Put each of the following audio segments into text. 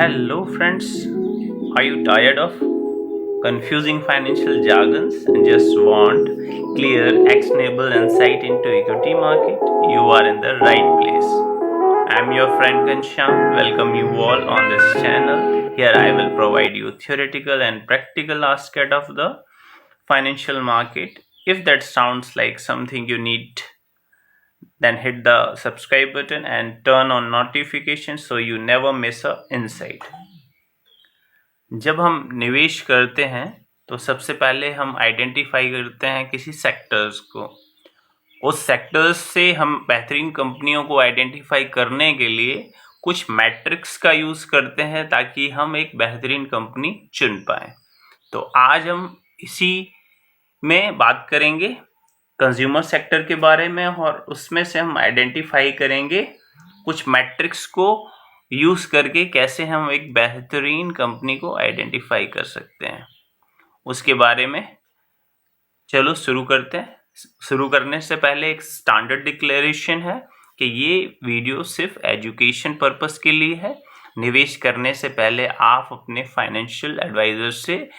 Hello, friends. Are you tired of confusing financial jargons and just want clear, actionable insight into equity market? You are in the right place. I'm your friend Kansham. Welcome you all on this channel. Here I will provide you theoretical and practical aspect of the financial market. If that sounds like something you need, then hit the subscribe button and turn on notifications so you never miss a insight. जब हम निवेश करते हैं तो सबसे पहले हम identify करते हैं किसी सेक्टर्स को। उस सेक्टर्स से हम बेहतरीन कंपनियों को आइडेंटिफाई करने के लिए कुछ मैट्रिक्स का यूज़ करते हैं ताकि हम एक बेहतरीन कंपनी चुन पाएँ। तो आज हम इसी में बात करेंगे कंज्यूमर सेक्टर के बारे में और उसमें से हम आइडेंटिफाई करेंगे कुछ मैट्रिक्स को यूज़ करके कैसे हम एक बेहतरीन कंपनी को आइडेंटिफाई कर सकते हैं, उसके बारे में चलो शुरू करते हैं। शुरू करने से पहले एक स्टैंडर्ड डिक्लेरेशन है कि ये वीडियो सिर्फ एजुकेशन पर्पस के लिए है। निवेश करने से पहले आप अपने फाइनेंशियल एडवाइज़र से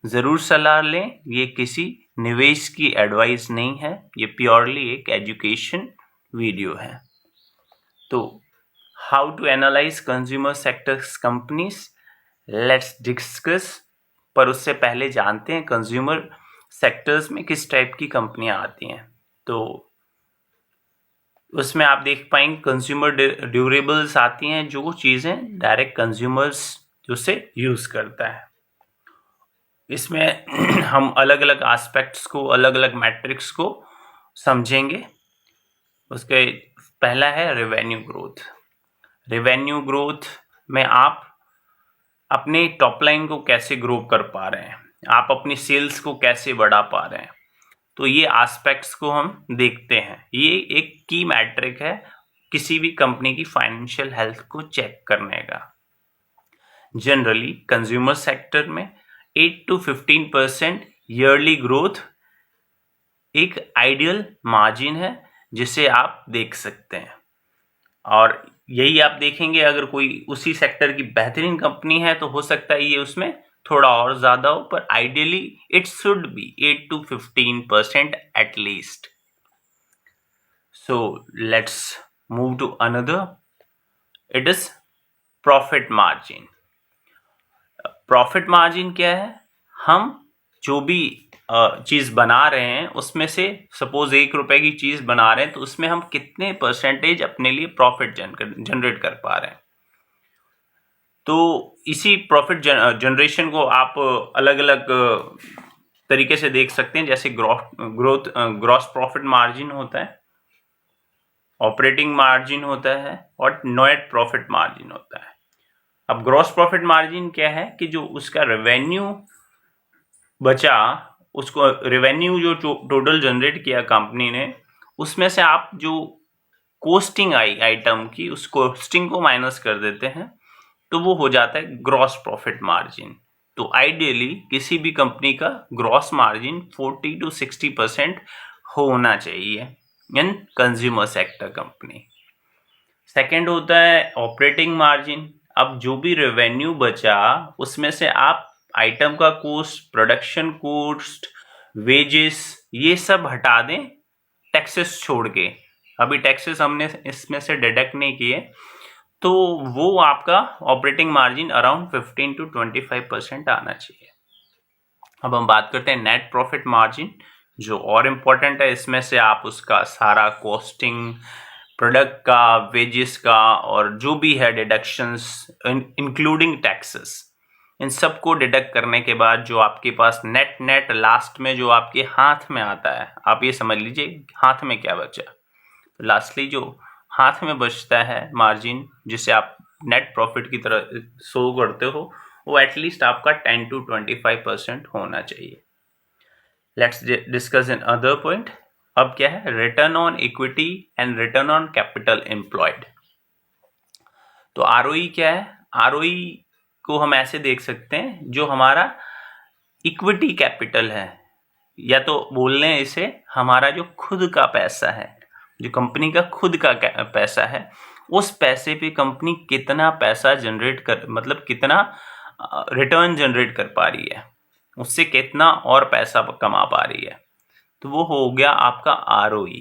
ज़रूर सलाह लें। ये किसी निवेश की एडवाइस नहीं है, ये प्योरली एक एजुकेशन वीडियो है। तो how to analyse consumer sectors companies, let's discuss. पर उससे पहले जानते हैं कंज्यूमर सेक्टर्स में किस टाइप की कंपनियां आती हैं। तो उसमें आप देख पाएंगे कंज्यूमर ड्यूरेबल्स आती हैं, जो चीज़ें डायरेक्ट कंज्यूमर्स जो से यूज़ करता है। इसमें हम अलग अलग एस्पेक्ट्स को, अलग अलग मैट्रिक्स को समझेंगे। उसके पहला है रेवेन्यू ग्रोथ। रेवेन्यू ग्रोथ में आप अपने टॉप लाइन को कैसे ग्रो कर पा रहे हैं, आप अपनी सेल्स को कैसे बढ़ा पा रहे हैं। तो ये एस्पेक्ट्स को हम देखते हैं। ये एक की मैट्रिक है किसी भी कंपनी की फाइनेंशियल हेल्थ को चेक करने का। जनरली कंज्यूमर सेक्टर में 8 to 15% ईयरली ग्रोथ एक आइडियल मार्जिन है जिसे आप देख सकते हैं। और यही आप देखेंगे अगर कोई उसी सेक्टर की बेहतरीन कंपनी है तो हो सकता है ये उसमें थोड़ा और ज़्यादा हो, पर ideally it should be 8 to 15% at least. So let's move to another, it is profit margin. Profit margin क्या है? हम जो भी चीज़ बना रहे हैं उसमें से सपोज 1 रुपए की चीज़ बना रहे हैं तो उसमें हम कितने परसेंटेज अपने लिए प्रॉफिट जनरेट कर पा रहे हैं। तो इसी प्रॉफिट जनरेशन को आप अलग अलग तरीके से देख सकते हैं, जैसे ग्रॉस प्रॉफिट मार्जिन होता है, ऑपरेटिंग मार्जिन होता है और नेट प्रॉफिट मार्जिन होता है। अब ग्रॉस प्रॉफिट मार्जिन क्या है कि जो उसका रेवेन्यू बचा, उसको रेवेन्यू जो टोटल जनरेट किया कंपनी ने, उसमें से आप जो कोस्टिंग आई आइटम की, उस कोस्टिंग को माइनस कर देते हैं तो वो हो जाता है ग्रॉस प्रॉफिट मार्जिन। तो आइडियली किसी भी कंपनी का ग्रॉस मार्जिन 40 to 60% होना चाहिए इन कंज्यूमर सेक्टर कंपनी। सेकंड होता है ऑपरेटिंग मार्जिन। अब जो भी रेवेन्यू बचा उसमें से आप आइटम का कॉस्ट, प्रोडक्शन कॉस्ट, वेजेस, ये सब हटा दें टैक्सेस छोड़ के। अभी टैक्सेस हमने इसमें से डिडक्ट नहीं किए, तो वो आपका ऑपरेटिंग मार्जिन अराउंड 15 to 25% आना चाहिए। अब हम बात करते हैं नेट प्रॉफिट मार्जिन, जो और इम्पोर्टेंट है। इसमें से आप उसका सारा कॉस्टिंग, प्रोडक्ट का, वेजेस का और जो भी है डिडक्शंस इंक्लूडिंग टैक्सेस, इन सब को डिडक्ट करने के बाद जो आपके पास नेट लास्ट में जो आपके हाथ में आता है, आप ये समझ लीजिए हाथ में क्या बचा। लास्टली जो हाथ में बचता है मार्जिन, जिसे आप नेट प्रॉफिट की तरह शो करते हो, वो एटलीस्ट आपका 10 to 25% होना चाहिए। Let's discuss in other point. अब क्या है? Return on equity and return on capital employed. तो आरओई क्या है? आरओई को हम ऐसे देख सकते हैं, जो हमारा इक्विटी कैपिटल है, या तो बोल लें इसे हमारा जो खुद का पैसा है, जो कंपनी का खुद का पैसा है, उस पैसे पे कंपनी कितना पैसा जनरेट कर, मतलब कितना रिटर्न जनरेट कर पा रही है, उससे कितना और पैसा कमा पा रही है, तो वो हो गया आपका ROE।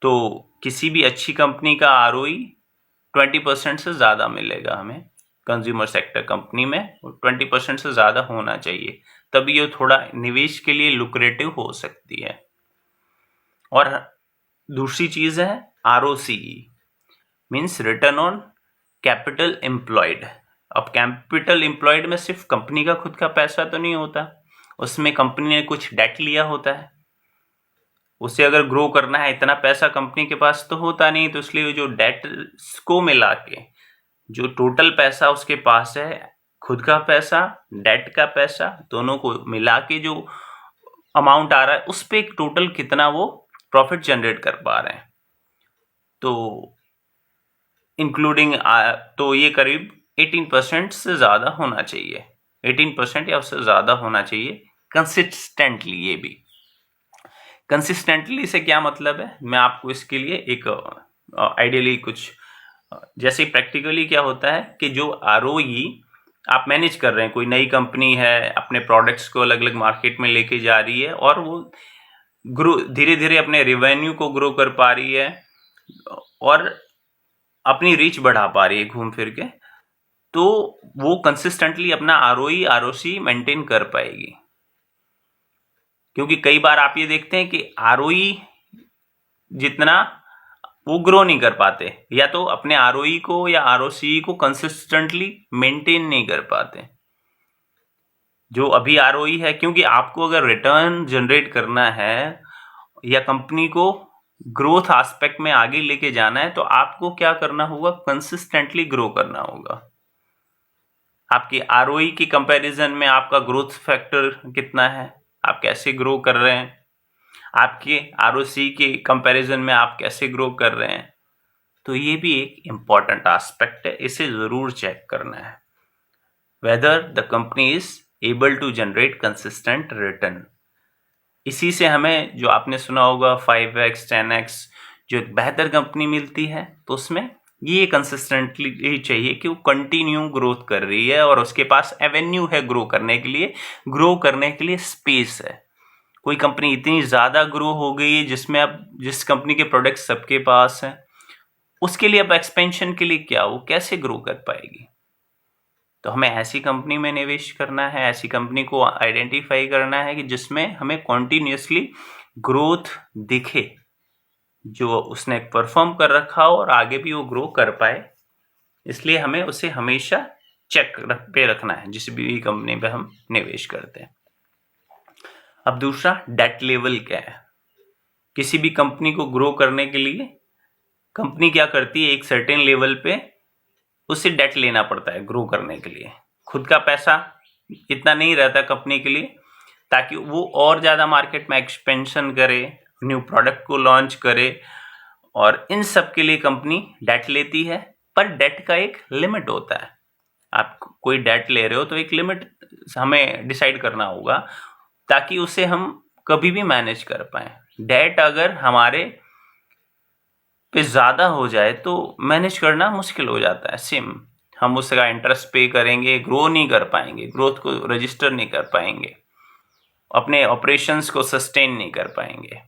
तो किसी भी अच्छी कंपनी का ROE 20% से ज़्यादा मिलेगा हमें, कंज्यूमर सेक्टर कंपनी में 20% से ज़्यादा होना चाहिए, तभी ये थोड़ा निवेश के लिए लुक्रेटिव हो सकती है। और दूसरी चीज़ है ROCE, means return on capital employed. अब कैपिटल एम्प्लॉयड में सिर्फ कंपनी का खुद का पैसा तो नहीं होता, उसमें कंपनी ने कुछ डेट लिया होता है, उसे अगर ग्रो करना है, इतना पैसा कंपनी के पास तो होता नहीं, तो इसलिए जो डेट को मिला के जो टोटल पैसा उसके पास है, खुद का पैसा, डेट का पैसा, दोनों को मिला के जो अमाउंट आ रहा है, उस पे टोटल कितना वो प्रॉफिट जनरेट कर पा रहे हैं, तो इंक्लूडिंग तो ये करीब 18% से ज़्यादा होना चाहिए, 18% या उससे ज़्यादा होना चाहिए कंसिस्टेंटली। ये भी कंसिस्टेंटली से क्या मतलब है, मैं आपको इसके लिए एक आइडियली कुछ जैसे प्रैक्टिकली क्या होता है कि जो ROE आप मैनेज कर रहे हैं, कोई नई कंपनी है, अपने प्रोडक्ट्स को अलग अलग मार्केट में लेके जा रही है और वो ग्रो धीरे धीरे अपने रेवेन्यू को ग्रो कर पा रही है और अपनी रीच बढ़ा पा रही है घूम फिर के, तो वो कंसिस्टेंटली अपना ROE ROC मेंटेन कर पाएगी। क्योंकि कई बार आप ये देखते हैं कि ROE जितना वो ग्रो नहीं कर पाते, या तो अपने ROE को या ROCE को कंसिस्टेंटली मेंटेन नहीं कर पाते। जो अभी ROE है, क्योंकि आपको अगर रिटर्न जनरेट करना है या कंपनी को ग्रोथ एस्पेक्ट में आगे लेके जाना है, तो आपको क्या करना होगा, कंसिस्टेंटली ग्रो करना होगा। आपकी ROE की कंपैरिजन में आपका ग्रोथ फैक्टर कितना है, आप कैसे ग्रो कर रहे हैं, आपके ROC के कंपैरिजन में आप कैसे ग्रो कर रहे हैं, तो ये भी एक इम्पॉर्टेंट एस्पेक्ट है, इसे ज़रूर चेक करना है, whether the company is able to generate consistent return. इसी से हमें, जो आपने सुना होगा 5x 10x, जो एक बेहतर कंपनी मिलती है, तो उसमें ये कंसिस्टेंटली चाहिए कि वो कंटिन्यू ग्रोथ कर रही है और उसके पास एवेन्यू है ग्रो करने के लिए स्पेस है। कोई कंपनी इतनी ज़्यादा ग्रो हो गई है जिसमें अब जिस कंपनी के प्रोडक्ट सबके पास हैं, उसके लिए अब एक्सपेंशन के लिए क्या, वो कैसे ग्रो कर पाएगी। तो हमें ऐसी कंपनी में निवेश करना है, ऐसी कंपनी को आइडेंटिफाई करना है कि जिसमें हमें कॉन्टिन्यूसली ग्रोथ दिखे, जो उसने परफॉर्म कर रखा हो और आगे भी वो ग्रो कर पाए। इसलिए हमें उसे हमेशा चेक पे रखना है जिस भी कंपनी पे हम निवेश करते हैं। अब दूसरा, डेट लेवल क्या है। किसी भी कंपनी को ग्रो करने के लिए कंपनी क्या करती है, एक सर्टेन लेवल पे उसे डेट लेना पड़ता है ग्रो करने के लिए। खुद का पैसा इतना नहीं रहता कंपनी के लिए, ताकि वो और ज़्यादा मार्केट में एक्सपेंशन करे, न्यू प्रोडक्ट को लॉन्च करे, और इन सब के लिए कंपनी डेट लेती है। पर डेट का एक लिमिट होता है, आप कोई डेट ले रहे हो तो एक लिमिट हमें डिसाइड करना होगा, ताकि उसे हम कभी भी मैनेज कर पाए। डेट अगर हमारे पे ज़्यादा हो जाए तो मैनेज करना मुश्किल हो जाता है। सेम, हम उसका इंटरेस्ट पे करेंगे, ग्रो नहीं कर पाएंगे, ग्रोथ को रजिस्टर नहीं कर पाएंगे, अपने ऑपरेशंस को सस्टेन नहीं कर पाएंगे।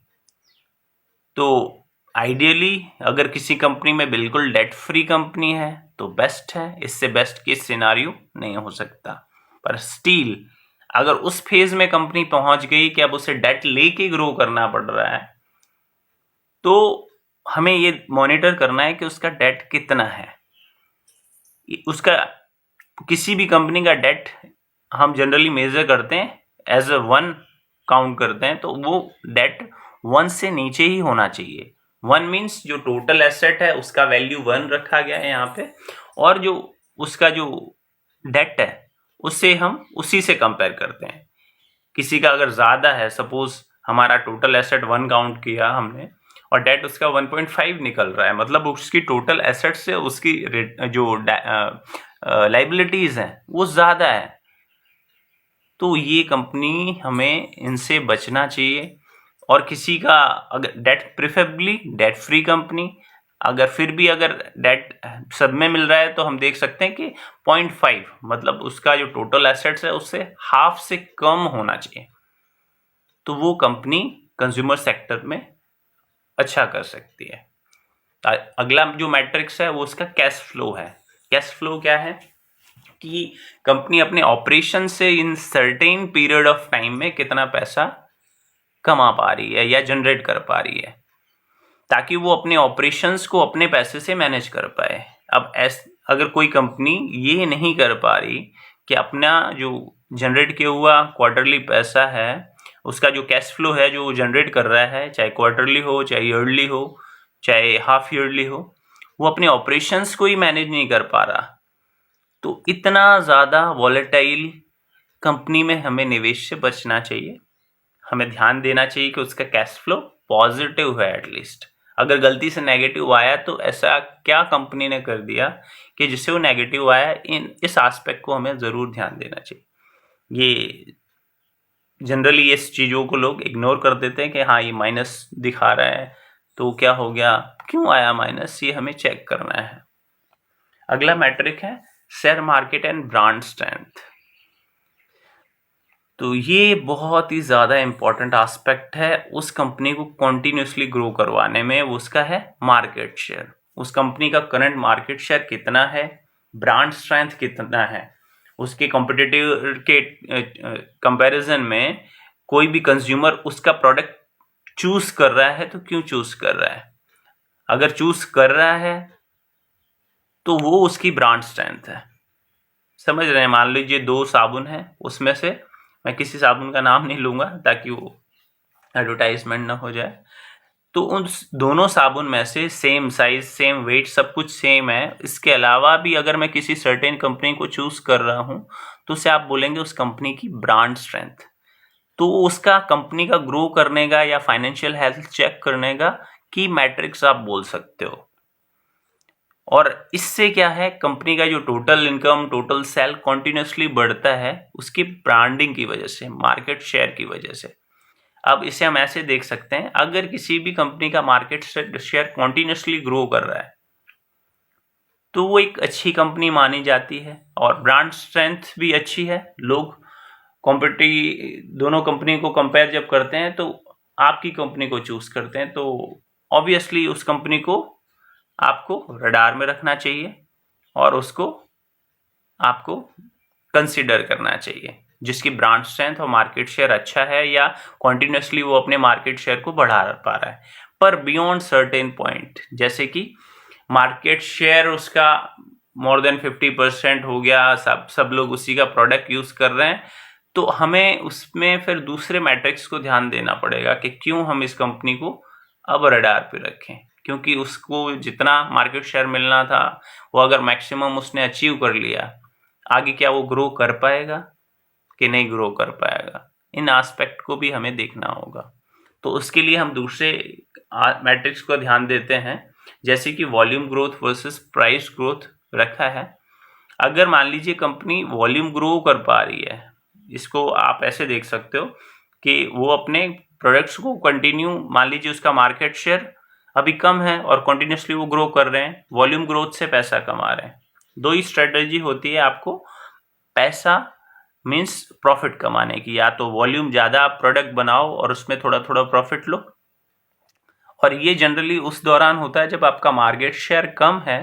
तो आइडियली अगर किसी कंपनी में बिल्कुल डेट फ्री कंपनी है तो बेस्ट है, इससे बेस्ट केस सिनारियो नहीं हो सकता। पर स्टिल अगर उस फेज में कंपनी पहुंच गई कि अब उसे डेट लेके ग्रो करना पड़ रहा है, तो हमें ये मॉनिटर करना है कि उसका डेट कितना है। उसका किसी भी कंपनी का डेट हम जनरली मेजर करते हैं एज अ 1 काउंट करते हैं, तो वो डेट 1 से नीचे ही होना चाहिए। 1 मीन्स जो टोटल एसेट है उसका वैल्यू 1 रखा गया है यहाँ पे, और जो उसका जो डेट है उससे हम उसी से कंपेयर करते हैं। किसी का अगर ज़्यादा है, सपोज हमारा टोटल एसेट 1 काउंट किया हमने और डेट उसका 1.5 निकल रहा है, मतलब उसकी टोटल एसेट से उसकी जो लाइबिलिटीज़ हैं वो ज़्यादा है, तो ये कंपनी हमें इनसे बचना चाहिए। और किसी का अगर debt, preferably debt free company, अगर फिर भी अगर डेट सब में मिल रहा है तो हम देख सकते हैं कि 0.5 मतलब उसका जो टोटल एसेट्स है उससे हाफ से कम होना चाहिए, तो वो कंपनी कंज्यूमर सेक्टर में अच्छा कर सकती है। अगला जो मैट्रिक्स है वो उसका कैश फ्लो है। कैश फ्लो क्या है कि कंपनी अपने ऑपरेशन से in certain period of time में कितना पैसा कमा पा रही है या जनरेट कर पा रही है, ताकि वो अपने ऑपरेशंस को अपने पैसे से मैनेज कर पाए। अब अगर कोई कंपनी ये नहीं कर पा रही कि अपना जो जनरेट किया हुआ क्वार्टरली पैसा है, उसका जो कैश फ्लो है जो जनरेट कर रहा है, चाहे क्वार्टरली हो, चाहे ईयरली हो, चाहे हाफ ईयरली हो, वो अपने ऑपरेशंस को ही मैनेज नहीं कर पा रहा, तो इतना ज़्यादा वॉलेटाइल कंपनी में हमें निवेश से बचना चाहिए। हमें ध्यान देना चाहिए कि उसका कैश फ्लो पॉजिटिव है एटलीस्ट। अगर गलती से नेगेटिव आया तो ऐसा क्या कंपनी ने कर दिया कि जिससे वो नेगेटिव आया, इस एस्पेक्ट को हमें ज़रूर ध्यान देना चाहिए। ये जनरली इस चीज़ों को लोग इग्नोर कर देते हैं कि हाँ ये माइनस दिखा रहा है तो क्या हो गया, क्यों आया माइनस, ये हमें चेक करना है। अगला मैट्रिक है share market and brand strength. तो ये बहुत ही ज़्यादा इम्पॉर्टेंट एस्पेक्ट है उस कंपनी को कॉन्टिन्यूसली ग्रो करवाने में। उसका है मार्केट शेयर, उस कंपनी का करंट मार्केट शेयर कितना है, ब्रांड स्ट्रेंथ कितना है, उसके कॉम्पिटिटिव के कंपैरिजन में कोई भी कंज्यूमर उसका प्रोडक्ट चूज कर रहा है तो क्यों चूज कर रहा है। अगर चूज कर रहा है तो वो उसकी ब्रांड स्ट्रेंथ है। समझ रहे हैं? मान लीजिए 2 साबुन है, उसमें से मैं किसी साबुन का नाम नहीं लूंगा ताकि वो एडवर्टाइजमेंट ना हो जाए, तो उन दोनों साबुन में से सेम साइज, सेम वेट, सब कुछ सेम है। इसके अलावा भी अगर मैं किसी सर्टेन कंपनी को चूज कर रहा हूं तो उसे आप बोलेंगे उस कंपनी की ब्रांड स्ट्रेंथ। तो उसका कंपनी का ग्रो करने का या फाइनेंशियल हेल्थ चेक करने का की मैट्रिक्स आप बोल सकते हो। और इससे क्या है, कंपनी का जो total income, total sale continuously बढ़ता है उसकी ब्रांडिंग की वजह से, मार्केट शेयर की वजह से। अब इसे हम ऐसे देख सकते हैं, अगर किसी भी कंपनी का मार्केट शेयर कॉन्टिन्यूसली ग्रो कर रहा है तो वो एक अच्छी कंपनी मानी जाती है और ब्रांड स्ट्रेंथ भी अच्छी है। लोग दोनों कंपनी को कंपेयर जब करते हैं तो आपकी कंपनी को चूज करते हैं, तो ऑब्वियसली उस कंपनी को आपको रडार में रखना चाहिए और उसको आपको कंसीडर करना चाहिए, जिसकी ब्रांड स्ट्रेंथ और मार्केट शेयर अच्छा है या कॉन्टिन्यूसली वो अपने मार्केट शेयर को बढ़ा पा रहा है। पर बियॉन्ड सर्टेन पॉइंट, जैसे कि मार्केट शेयर उसका मोर देन 50% हो गया, सब लोग उसी का प्रोडक्ट यूज कर रहे हैं, तो हमें उसमें फिर दूसरे मैट्रिक्स को ध्यान देना पड़ेगा कि क्यों हम इस कंपनी को अब रडार पे रखें, क्योंकि उसको जितना मार्केट शेयर मिलना था वो अगर मैक्सिमम उसने अचीव कर लिया, आगे क्या वो ग्रो कर पाएगा कि नहीं ग्रो कर पाएगा। इन एस्पेक्ट को भी हमें देखना होगा। तो उसके लिए हम दूसरे मैट्रिक्स को ध्यान देते हैं, जैसे कि volume growth versus price growth रखा है। अगर मान लीजिए कंपनी वॉल्यूम ग्रो कर पा रही है, इसको आप ऐसे देख सकते हो कि वो अपने प्रोडक्ट्स को कंटिन्यू, मान लीजिए उसका मार्केट शेयर अभी कम है और कंटिन्यूसली वो ग्रो कर रहे हैं, वॉल्यूम ग्रोथ से पैसा कमा रहे हैं। 2 ही स्ट्रेटजी होती है आपको पैसा मीन्स प्रॉफिट कमाने की, या तो वॉल्यूम ज़्यादा आप प्रोडक्ट बनाओ और उसमें थोड़ा थोड़ा प्रॉफिट लो, और ये जनरली उस दौरान होता है जब आपका मार्केट शेयर कम है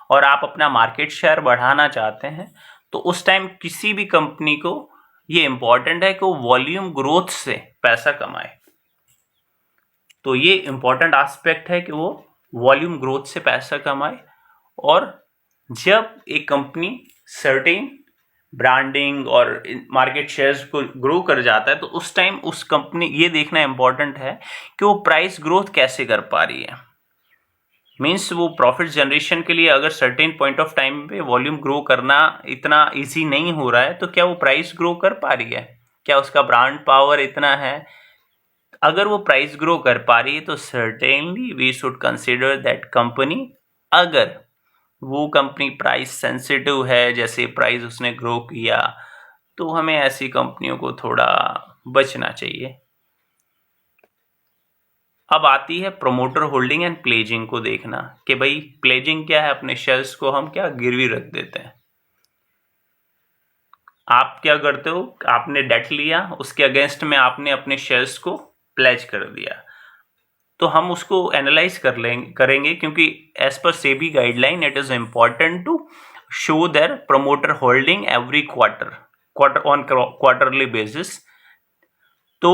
और आप अपना मार्केट शेयर बढ़ाना चाहते हैं, तो उस टाइम किसी भी कंपनी को ये इंपॉर्टेंट है कि वो वॉल्यूम ग्रोथ से पैसा कमाए। तो ये इंपॉर्टेंट एस्पेक्ट है कि वो वॉल्यूम ग्रोथ से पैसा कमाए। और जब एक कंपनी सर्टेन ब्रांडिंग और मार्केट शेयर्स को ग्रो कर जाता है तो उस टाइम उस कंपनी, ये देखना इंपॉर्टेंट है कि वो प्राइस ग्रोथ कैसे कर पा रही है। मीन्स वो प्रॉफिट जनरेशन के लिए अगर सर्टेन पॉइंट ऑफ टाइम पे वॉल्यूम ग्रो करना इतना इजी नहीं हो रहा है, तो क्या वो प्राइस ग्रो कर पा रही है, क्या उसका ब्रांड पावर इतना है। अगर वो प्राइस ग्रो कर पा रही है तो certainly we should consider that company. अगर वो कंपनी प्राइस सेंसिटिव है, जैसे प्राइस उसने ग्रो किया, तो हमें ऐसी कंपनियों को थोड़ा बचना चाहिए। अब आती है प्रोमोटर होल्डिंग एंड प्लेजिंग को देखना कि भाई प्लेजिंग क्या है, अपने शेयर्स को हम क्या गिरवी रख देते हैं। आप क्या करते हो, आपने डेट लिया, उसके अगेंस्ट में आपने अपने शेयर्स को प्लेज कर दिया, तो हम उसको एनालाइज करेंगे क्योंकि as per SEBI guideline it is important to show their promoter holding every quarter on quarterly basis. तो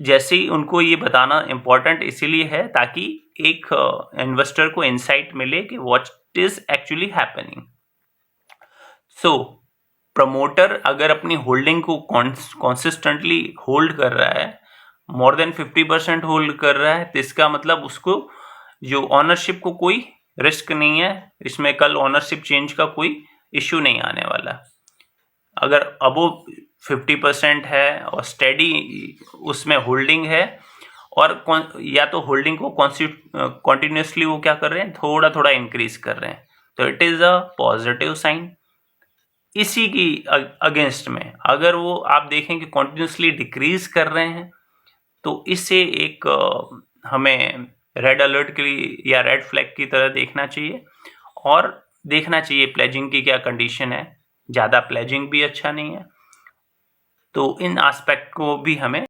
जैसे ही उनको ये बताना इंपॉर्टेंट इसीलिए है ताकि एक इन्वेस्टर को इंसाइट मिले कि what is actually happening. So promoter अगर अपनी होल्डिंग को कॉन्सिस्टेंटली होल्ड कर रहा है, मोर देन 50% होल्ड कर रहा है, तो इसका मतलब उसको जो ऑनरशिप को कोई रिस्क नहीं है, इसमें कल ऑनरशिप चेंज का कोई इश्यू नहीं आने वाला। अगर अबो 50% है और स्टेडी उसमें होल्डिंग है, और या तो होल्डिंग को कॉन्टिन्यूसली वो क्या कर रहे हैं, थोड़ा थोड़ा इंक्रीज कर रहे हैं, तो it is a positive sign. इसी की अगेंस्ट में अगर वो आप देखें कि कॉन्टिन्यूसली डिक्रीज कर रहे हैं, तो इससे एक हमें रेड अलर्ट के लिए या रेड फ्लैग की तरह देखना चाहिए, और देखना चाहिए प्लेजिंग की क्या कंडीशन है। ज़्यादा प्लेजिंग भी अच्छा नहीं है, तो इन एस्पेक्ट को भी हमें